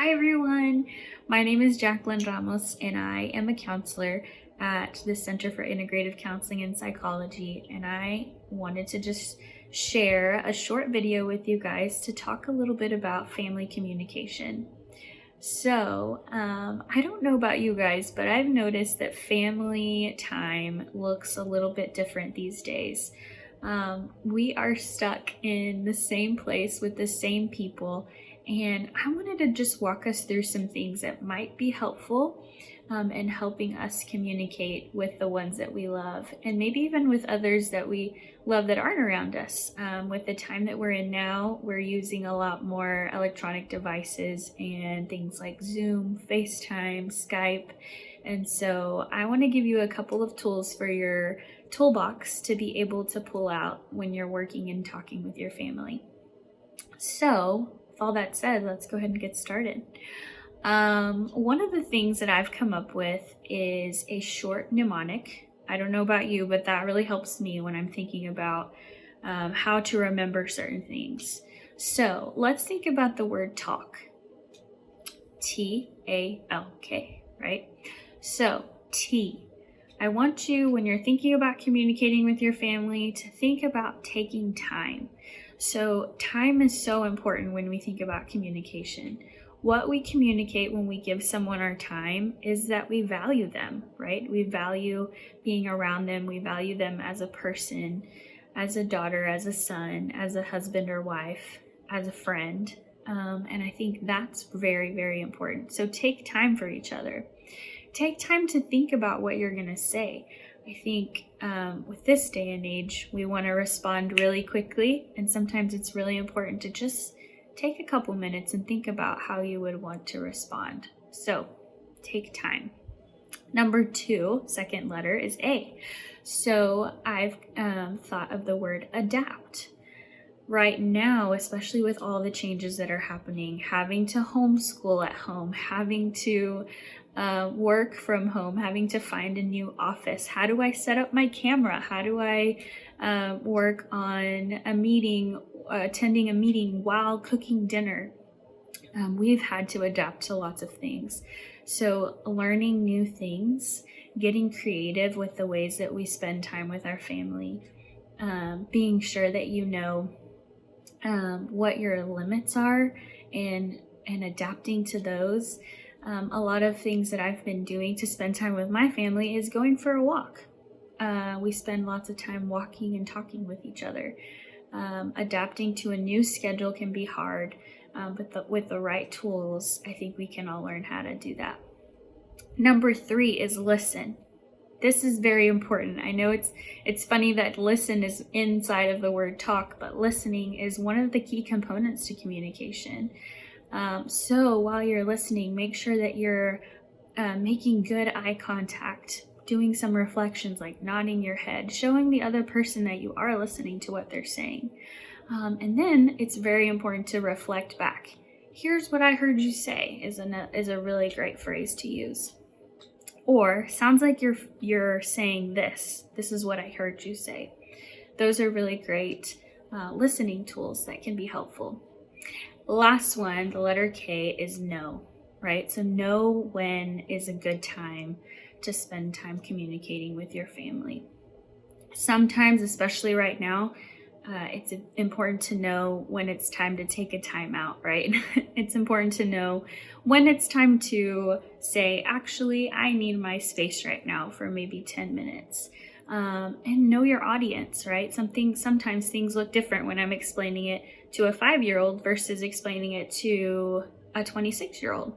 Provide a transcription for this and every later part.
Hi everyone, my name is Jacqueline Ramos and I am a counselor at the Center for Integrative Counseling and Psychology, and I wanted to just share a short video with you guys to talk a little bit about family communication. So, I don't know about you guys, but I've noticed that family time looks a little bit different these days. We are stuck in the same place with the same people, and I wanted to just walk us through some things that might be helpful in helping us communicate with the ones that we love, and maybe even with others that we love that aren't around us. With the time that we're in now, we're using a lot more electronic devices and things like Zoom, FaceTime, Skype. And so I want to give you a couple of tools for your toolbox to be able to pull out when you're working and talking with your family. So with all that said, let's go ahead and get started. One of the things that I've come up with is a short mnemonic. I don't know about you, but that really helps me when I'm thinking about how to remember certain things. So let's think about the word talk. T-A-L-K, right? So T. I want you, when you're thinking about communicating with your family, to think about taking time. So time is so important when we think about communication. What we communicate when we give someone our time is that we value them, right? We value being around them. We value them as a person, as a daughter, as a son, as a husband or wife, as a friend. And I think that's very, very important. So take time for each other. Take time to think about what you're going to say. I think with this day and age, we want to respond really quickly. And sometimes it's really important to just take a couple minutes and think about how you would want to respond. So take time. Number 2, second letter, is A. So I've thought of the word adapt. Right now, especially with all the changes that are happening, having to homeschool at home, having to work from home, having to find a new office. How do I set up my camera? How do I work on a meeting, attending a meeting while cooking dinner? We've had to adapt to lots of things. So learning new things, getting creative with the ways that we spend time with our family, being sure that you know what your limits are and adapting to those. A lot of things that I've been doing to spend time with my family is going for a walk. We spend lots of time walking and talking with each other. Adapting to a new schedule can be hard, but with the right tools, I think we can all learn how to do that. Number 3 is listen. This is very important. I know it's funny that listen is inside of the word talk, but listening is one of the key components to communication. So while you're listening, make sure that you're making good eye contact, doing some reflections like nodding your head, showing the other person that you are listening to what they're saying. And then it's very important to reflect back. Here's what I heard you say is a really great phrase to use. Or sounds like you're saying this. This is what I heard you say. Those are really great listening tools that can be helpful. Last one, the letter K, is know, right? So know when is a good time to spend time communicating with your family. Sometimes, especially right now, it's important to know when it's time to take a time out, right? It's important to know when it's time to say, actually, I need my space right now for maybe 10 minutes. And know your audience, right? Sometimes things look different when I'm explaining it to a 5-year-old versus explaining it to a 26-year-old.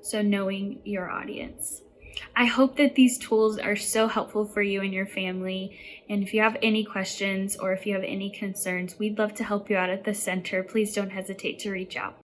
So knowing your audience. I hope that these tools are so helpful for you and your family. And if you have any questions or if you have any concerns, we'd love to help you out at the center. Please don't hesitate to reach out.